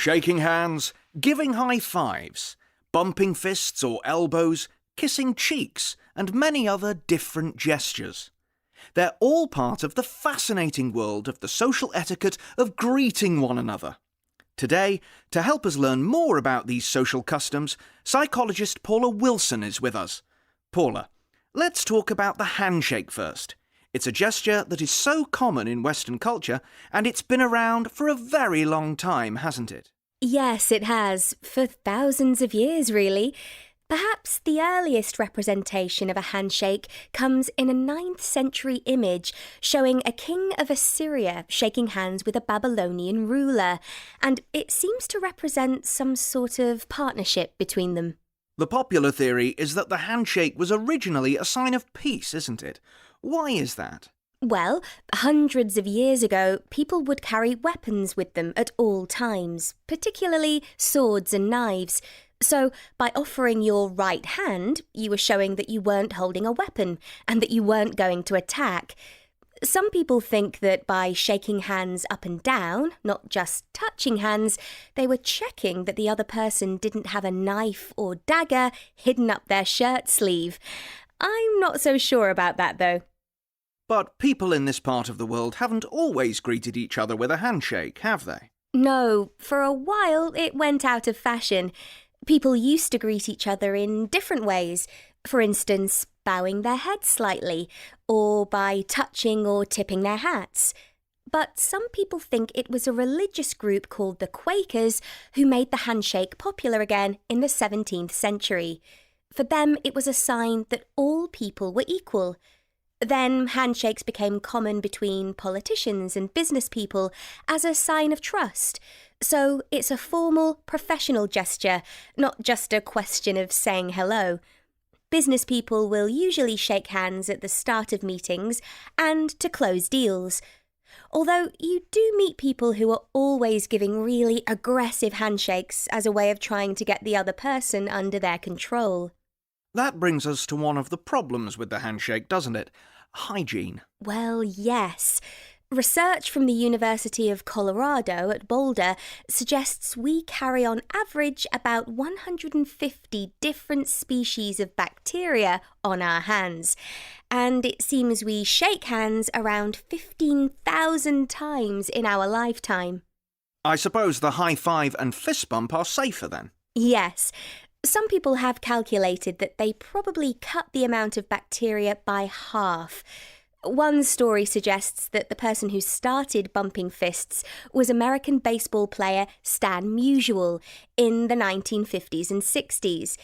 shaking hands, giving high fives, bumping fists or elbows, kissing cheeks, and many other different gestures. They're all part of the fascinating world of the social etiquette of greeting one another. Today, to help us learn more about these social customs, psychologist Paula Wilson is with us. Paula, let's talk about the handshake first. It's a gesture that is so common in Western culture, and it's been around for a very long time, hasn't it? Yes, it has, for thousands of years, really. Perhaps the earliest representation of a handshake comes in a 9th century image showing a king of Assyria shaking hands with a Babylonian ruler, and it seems to represent some sort of partnership between them. The popular theory is that the handshake was originally a sign of peace, isn't it? Why is that? Well, hundreds of years ago, people would carry weapons with them at all times, particularly swords and knives. So, by offering your right hand, you were showing that you weren't holding a weapon and that you weren't going to attack. Some people think that by shaking hands up and down, not just touching hands, they were checking that the other person didn't have a knife or dagger hidden up their shirt sleeve. I'm not so sure about that, though. But people in this part of the world haven't always greeted each other with a handshake, have they? No, for a while it went out of fashion. People used to greet each other in different ways, for instance, bowing their heads slightly, or by touching or tipping their hats. But some people think it was a religious group called the Quakers who made the handshake popular again in the 17th century. For them, it was a sign that all people were equal. Then handshakes became common between politicians and business people as a sign of trust. So it's a formal, professional gesture, not just a question of saying hello. Business people will usually shake hands at the start of meetings and to close deals. Although you do meet people who are always giving really aggressive handshakes as a way of trying to get the other person under their control. That brings us to one of the problems with the handshake, doesn't it? Hygiene. Well, yes. Research from the University of Colorado at Boulder suggests we carry on average about 150 different species of bacteria on our hands. And it seems we shake hands around 15,000 times in our lifetime. I suppose the high five and fist bump are safer then? Yes. Some people have calculated that they probably cut the amount of bacteria by half. One story suggests that the person who started bumping fists was American baseball player Stan Musial in the 1950s and 60s.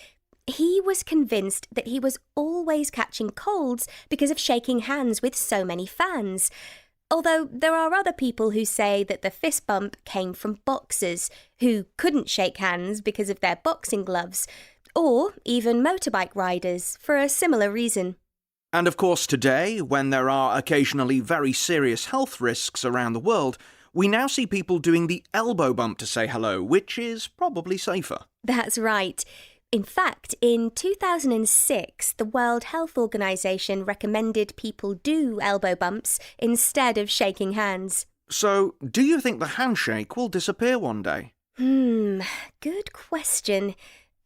He was convinced that he was always catching colds because of shaking hands with so many fans. Although there are other people who say that the fist bump came from boxers who couldn't shake hands because of their boxing gloves, or even motorbike riders for a similar reason. And of course today, when there are occasionally very serious health risks around the world, we now see people doing the elbow bump to say hello, which is probably safer. That's right. In fact, in 2006, the World Health Organization recommended people do elbow bumps instead of shaking hands. So, do you think the handshake will disappear one day? Good question.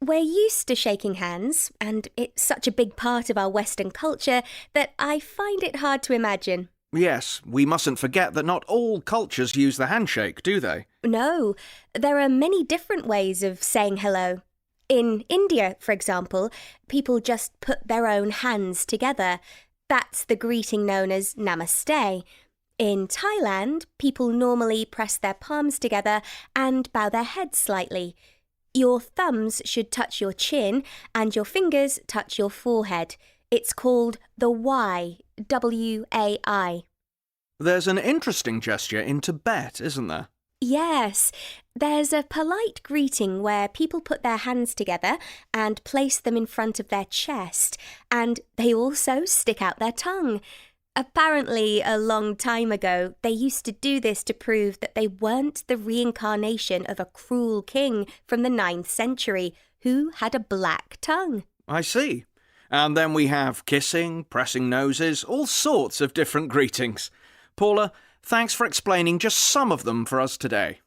We're used to shaking hands, and it's such a big part of our Western culture that I find it hard to imagine. Yes, we mustn't forget that not all cultures use the handshake, do they? No, there are many different ways of saying hello. In India, for example, people just put their own hands together. That's the greeting known as namaste. In Thailand, people normally press their palms together and bow their heads slightly. Your thumbs should touch your chin and your fingers touch your forehead. It's called the Y, W-A-I. There's an interesting gesture in Tibet, isn't there? Yes, there's a polite greeting where people put their hands together and place them in front of their chest, and they also stick out their tongue. Apparently, a long time ago, they used to do this to prove that they weren't the reincarnation of a cruel king from the 9th century who had a black tongue. I see. And then we have kissing, pressing noses, all sorts of different greetings. Paula, thanks for explaining just some of them for us today.